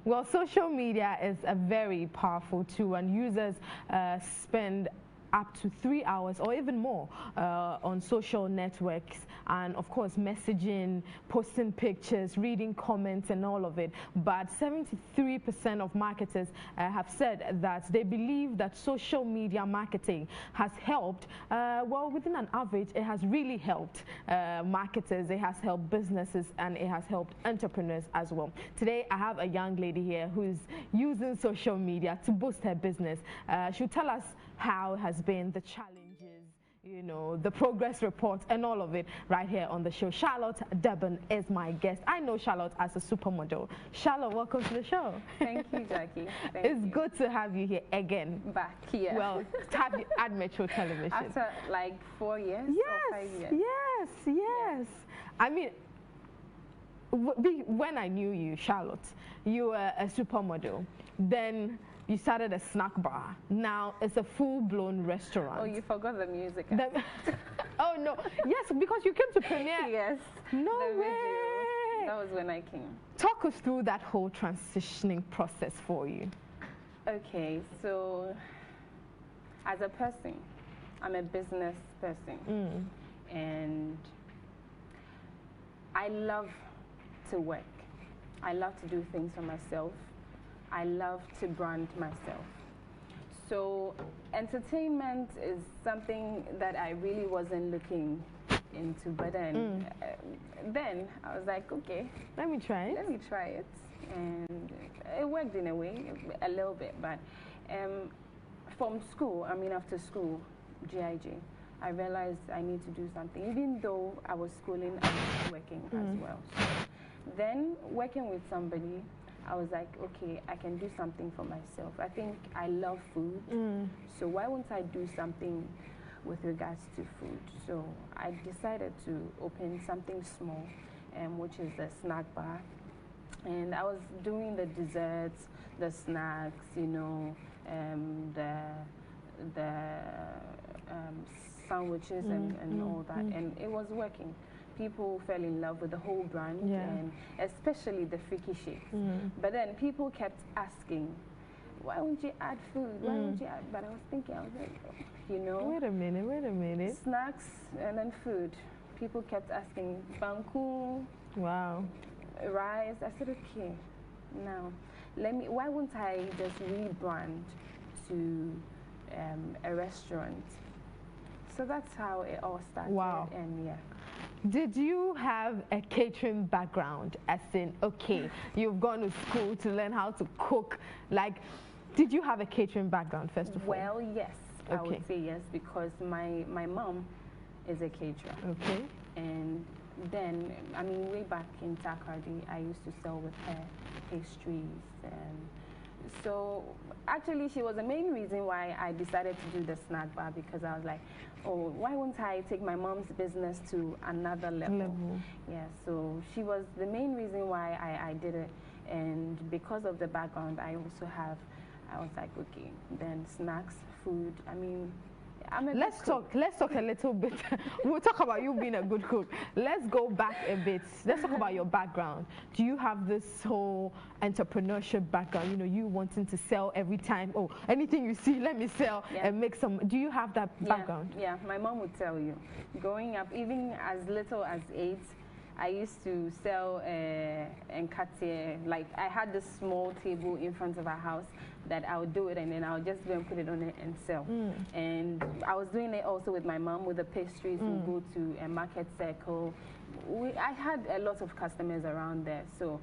Well, social media is a very powerful tool, and users spend up to 3 hours or even more on social networks, and of course messaging, posting pictures, reading comments and all of it. But 73% of marketers have said that they believe that social media marketing has helped, well, within an average, it has really helped marketers, it has helped businesses, and it has helped entrepreneurs as well. Today I have a young lady here who's using social media to boost her business. She'll tell us how it has been, the challenges, you know, the progress reports and all of it right here on the show. Charlotte Deben is my guest. I know Charlotte as a supermodel. Charlotte, welcome to the show. Thank you, Jackie. It's good to have you here again. Back here. Well, have you at Metro Television. After like 4 years or 5 years. Yes. I mean, when I knew you, Charlotte, you were a supermodel. Then you started a snack bar. Now it's a full-blown restaurant. Oh, you forgot the music. Oh, no. Yes, because you came to premiere. Yes. No way. Video. That was when I came. Talk us through that whole transitioning process for you. Okay, so as a person, I'm a business person. And I love to work. I love to do things for myself. I love to brand myself. So entertainment is something that I really wasn't looking into, but then I was like, okay, let me try it. Let me try it, and it worked in a way, a little bit. But from school, I mean after school, GIG, I realized I need to do something. Even though I was schooling, I was working as well. So then working with somebody, I was like, okay, I can do something for myself. I think I love food, so why won't I do something with regards to food? So I decided to open something small, which is a snack bar. And I was doing the desserts, the snacks, you know, the sandwiches and all that, and it was working. People fell in love with the whole brand, and especially the freaky shakes. But then people kept asking, why won't you add food? Why won't you add? But I was thinking, I was like, you know, wait a minute. Snacks and then food. People kept asking, banku, wow, rice. I said, okay, now why won't I just rebrand to a restaurant? So that's how it all started. Wow. And yeah. Did you have a catering background, as in, okay, you've gone to school to learn how to cook, like, did you have a catering background first of all? Well, yes, I would say yes, because my mom is a caterer. Okay. And then, I mean, way back in Takoradi, I used to sell with her pastries. So actually, she was the main reason why I decided to do the snack bar, because I was like, oh, why won't I take my mom's business to another level? Yeah, so she was the main reason why I did it. And because of the background I also have, I was like, okay, then snacks, food, I mean, let's talk a little bit. We'll talk about you being a good cook. Let's go back a bit. Let's talk about your background. Do you have this whole entrepreneurship background, you know, you wanting to sell every time, oh, anything you see, let me sell and make some? Do you have that background? Yeah, my mom would tell you. Growing up, even as little as 8, I used to sell nkate. Like, I had this small table in front of our house that I would do it, and then I would just go and put it on it and sell. And I was doing it also with my mom with the pastries. We'd go to a market circle. I had a lot of customers around there. So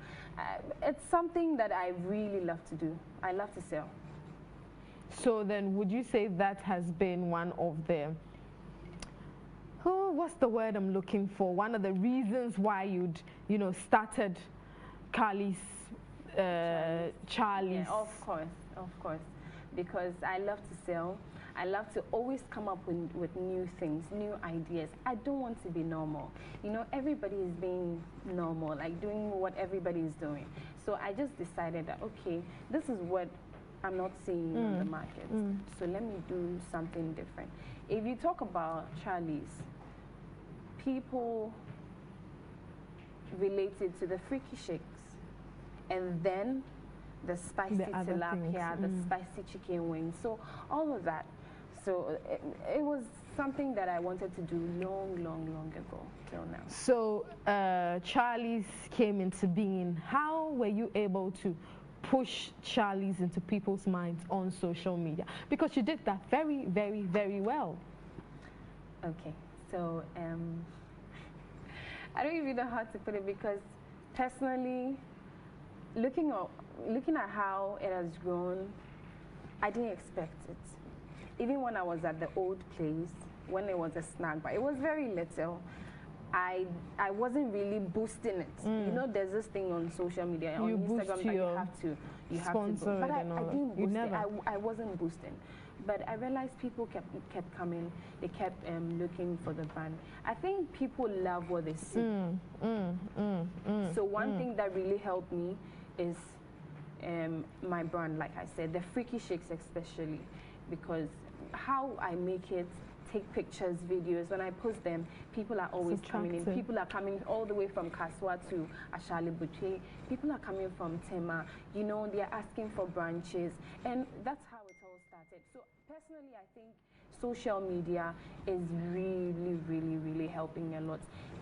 it's something that I really love to do. I love to sell. So then would you say that has been one of the, what's the word I'm looking for? One of the reasons why you'd, you know, started Charlie's. Yeah, of course, because I love to sell. I love to always come up with new things, new ideas. I don't want to be normal. You know, everybody is being normal, like doing what everybody is doing. So I just decided that, okay, this is what I'm not seeing on the market. So let me do something different. If you talk about Charlie's, people related to the freaky shakes, and then the spicy tilapia, the spicy chicken wings, so all of that. So it was something that I wanted to do long ago till now. So Charlie's came into being. How were you able to push Charlie's into people's minds on social media? Because you did that very well. Okay, so I don't even know how to put it, because personally, looking at how it has grown, I didn't expect it. Even when I was at the old place, when it was a snack bar, it was very little. I wasn't really boosting it. You know, there's this thing on social media, on Instagram, that you have to boost. But I didn't boost it. I wasn't boosting. But I realized people kept coming. They kept looking for the brand. I think people love what they see. So one thing that really helped me is my brand, like I said, the Freaky Shakes especially, because how I make it, take pictures, videos, when I post them, people are always coming in. People are coming all the way from Kaswa to Ashali Boucher. People are coming from Tema. You know, they're asking for branches. And that's how it all started. So personally, I think social media is really helping a lot.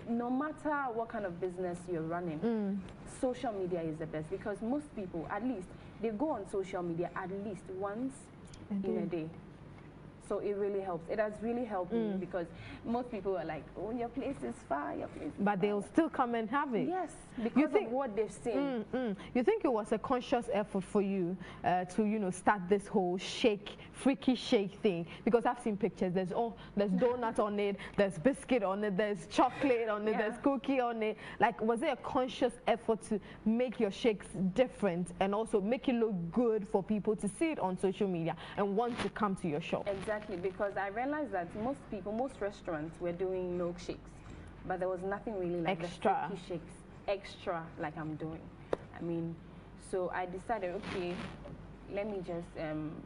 No matter what kind of business you're running, social media is the best, because most people, at least, they go on social media at least once in a day. So it really helps. It has really helped me, because most people are like, oh, your place is far, your place is far. But they'll still come and have it. Yes, because of what they've seen. You think it was a conscious effort for you to, you know, start this whole Freaky Shake thing? Because I've seen pictures. There's donut on it, there's biscuit on it, there's chocolate on it, there's cookie on it. Like, was it a conscious effort to make your shakes different and also make it look good for people to see it on social media and want to come to your shop? Exactly, because I realized that most restaurants were doing milkshakes, but there was nothing really like extra. The Freaky Shakes extra like I'm doing. I mean, so I decided, okay, let me just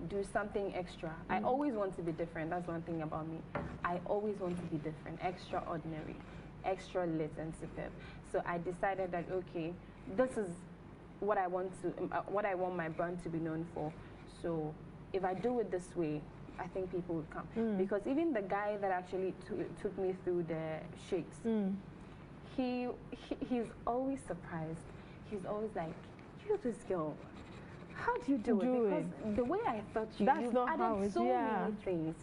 do something extra. I always want to be different. That's one thing about me. I always want to be different, extraordinary, extra lit and superb. So I decided that, okay, this is what I want my brand to be known for. So if I do it this way, I think people would come. Because even the guy that actually took me through the shakes, he's always surprised. He's always like, you this girl, how do you do it? Because the way I thought you added so many things.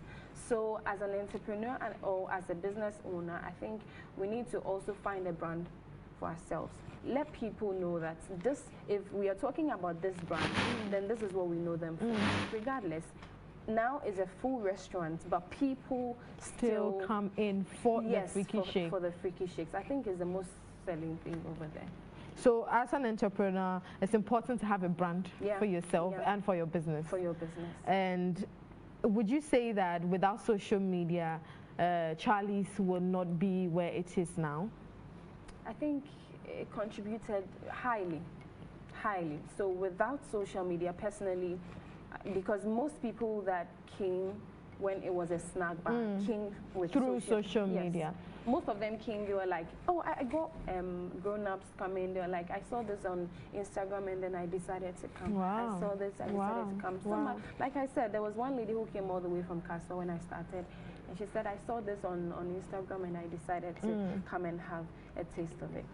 So as an entrepreneur or as a business owner, I think we need to also find a brand for ourselves. Let people know that this, if we are talking about this brand, then this is what we know them for. Regardless, now is a full restaurant, but people still come in for the Freaky Shakes. For the Freaky Shakes. I think is the most selling thing over there. So as an entrepreneur, it's important to have a brand for yourself and for your business. For your business. And would you say that without social media, Charlie's will not be where it is now? I think it contributed highly. So without social media, personally, because most people that came when it was a snack bar came with through social media. Most of them came, they were like, oh, I got grown-ups coming. They were like, I saw this on Instagram and then I decided to come. Wow. I saw this, I decided to come. Like I said, there was one lady who came all the way from Castle when I started. And she said, I saw this on Instagram and I decided to come and have a taste of it.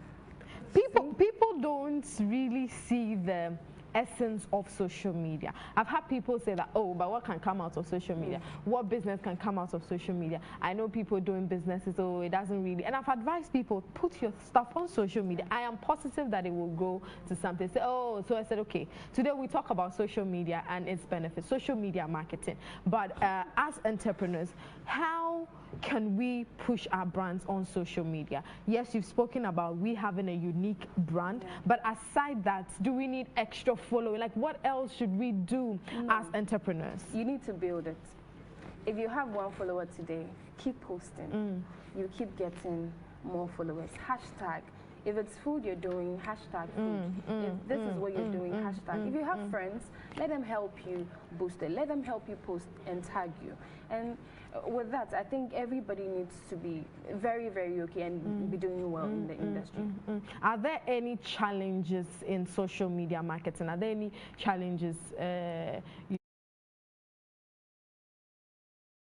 People don't really see the essence of social media. I've had people say that, oh, but what can come out of social media? What business can come out of social media? I know people doing businesses, oh, it doesn't really. And I've advised people, put your stuff on social media. I am positive that it will go to something. Say, oh, so I said, okay, today we talk about social media and its benefits, social media marketing. But as entrepreneurs, how can we push our brands on social media? Yes, you've spoken about we having a unique brand, but aside that, do we need extra following? Like, what else should we do as entrepreneurs? You need to build it. If you have 1 follower today, keep posting. You keep getting more followers. Hashtag If it's food you're doing, hashtag food. If this is what you're doing, hashtag. If you have friends, let them help you boost it. Let them help you post and tag you. And with that, I think everybody needs to be very, very okay and be doing well in the industry. Are there any challenges in social media marketing? Are there any challenges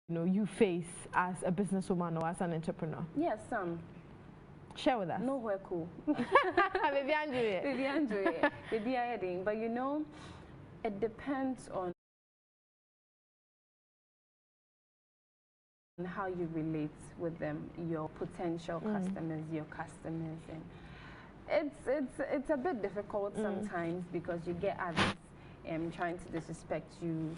you face as a businesswoman or as an entrepreneur? Yes, some. Share with us. Nowhere cool. Baby Andrew. Baby Andrew. Baby Ayading. But it depends on how you relate with them, your potential customers, your customers, and it's a bit difficult sometimes because you get others trying to disrespect you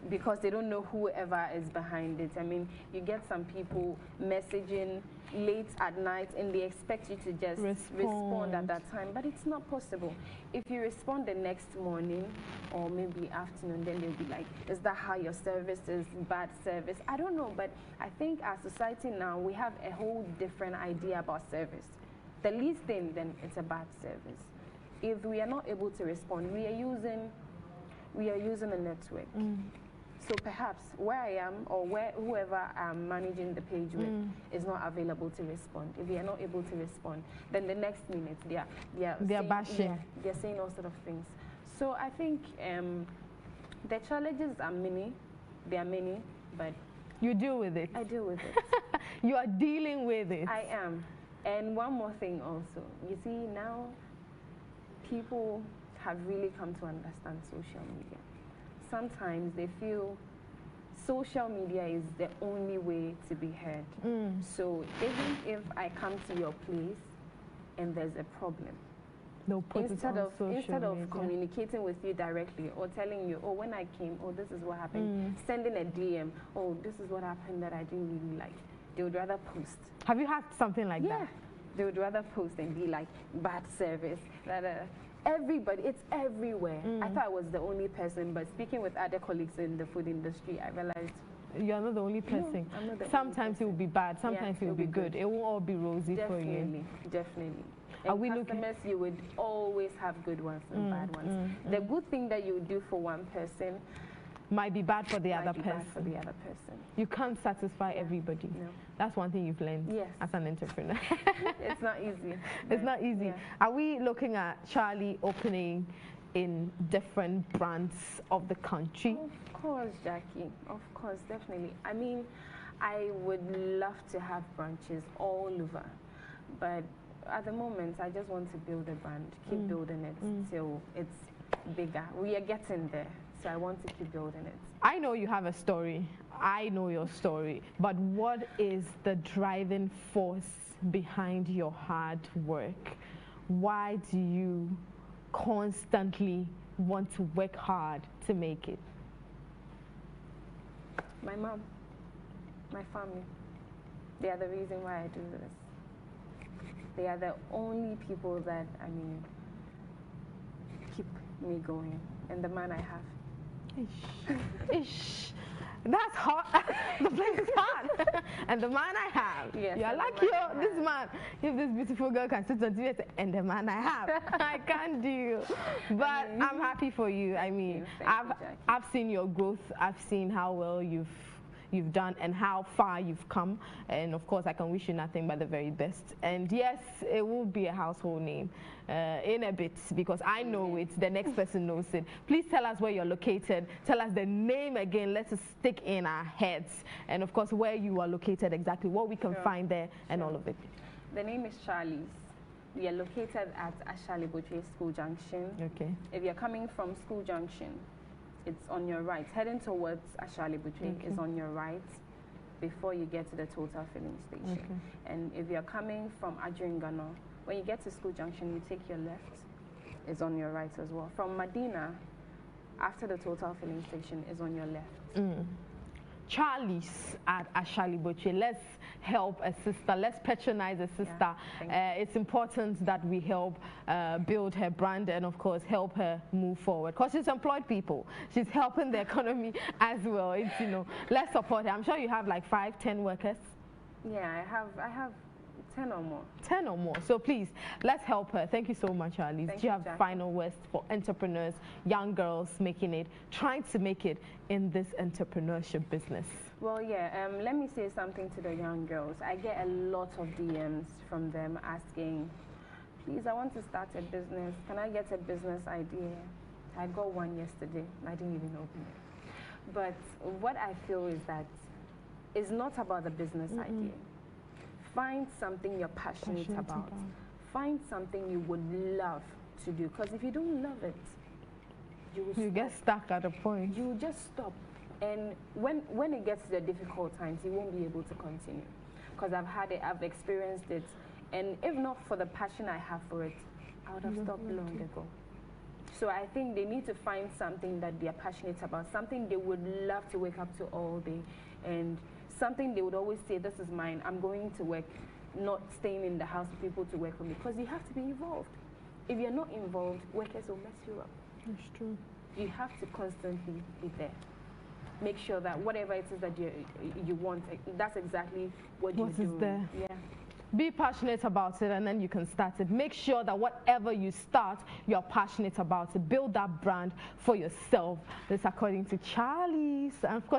because they don't know whoever is behind it. I mean, you get some people messaging late at night and they expect you to just respond at that time, but it's not possible. If you respond the next morning or maybe afternoon, then they'll be like, is that how your service is? Bad service? I don't know, but I think our society now, we have a whole different idea about service. The least thing, then it's a bad service. If we are not able to respond, we are using a network. So perhaps where I am or whoever I'm managing the page with is not available to respond. If they are not able to respond, then the next minute they are bashing. Yeah, they're saying all sort of things. So I think the challenges are many. There are many, but you deal with it. I deal with it. You are dealing with it. I am. And one more thing also. You see, now people have really come to understand social media. Sometimes they feel social media is the only way to be heard. So even if I come to your place and there's a problem, instead of communicating with you directly or telling you, oh, when I came, oh, this is what happened, sending a DM, oh, this is what happened that I didn't really like, they would rather post. Have you had something like that? They would rather post and be like, bad service, everybody, it's everywhere. I thought I was the only person, but speaking with other colleagues in the food industry, I realized you're not the only person. No, I'm not the sometimes only person. It will be bad, sometimes it will be good. It won't all be rosy for you. Definitely. And customers, you would always have good ones and bad ones. The good thing that you do for one person might be bad for the other person. You can't satisfy everybody. No. That's one thing you've learned as an entrepreneur. It's not easy. It's not easy. Are we looking at Charlie opening in different brands of the country? Of course, Jackie. Of course, definitely. I mean, I would love to have branches all over, but at the moment, I just want to build a brand, keep building it till it's bigger. We are getting there. So I want to keep building it. I know you have a story. I know your story. But what is the driving force behind your hard work? Why do you constantly want to work hard to make it? My mom, my family, they are the reason why I do this. They are the only people that, I mean, keep me going. And the man I have. Ish. That's hot. The place is hot. And the man I have. Yes, you're lucky, this man. If this beautiful girl can sit on TV and the man I have. I can't deal. But I'm happy for you. I mean, I've seen your growth. I've seen how well you've done and how far you've come, and of course I can wish you nothing but the very best. And yes, it will be a household name in a bit, because I know it, the next person knows it. Please tell us where you're located, tell us the name again, let us stick in our heads, and of course where you are located exactly, what we can find there and all of it. The name is Charlie's. We are located at Ashali Botwe School Junction. Okay. If you're coming from School Junction, it's on your right. Heading towards Ashali Butwe is on your right before you get to the Total Filling Station. Okay. And if you're coming from Adjungano, when you get to School Junction, you take your left. It's on your right as well. From Medina, after the Total Filling Station, is on your left. Charlie's at Ashali Botwe. Let's help a sister. Let's patronize a sister. It's important that we help build her brand and, of course, help her move forward. Because she's employed people. She's helping the economy as well. It's, let's support her. I'm sure you have like 5-10 workers. Yeah, I have 10 or more. 10 or more. So please, let's help her. Thank you so much, Alice. Do you have final words for entrepreneurs, young girls trying to make it in this entrepreneurship business? Well, yeah, let me say something to the young girls. I get a lot of DMs from them asking, please, I want to start a business. Can I get a business idea? I got one yesterday. I didn't even open it. But what I feel is that it's not about the business idea. Find something you're passionate about. Find something you would love to do. Because if you don't love it, you get stuck at a point. You will just stop. And when it gets to the difficult times, you won't be able to continue. Because I've had it, I've experienced it. And if not for the passion I have for it, I would have stopped long ago. So I think they need to find something that they are passionate about, something they would love to wake up to all day, and something they would always say, this is mine, I'm going to work, not staying in the house for people to work for me, because you have to be involved. If you're not involved, workers will mess you up. That's true. You have to constantly be there. Make sure that whatever it is that you want, that's exactly what you do. What is there? Yeah. Be passionate about it, and then you can start it. Make sure that whatever you start, you're passionate about it. Build that brand for yourself. This according to Charlie's. And of course,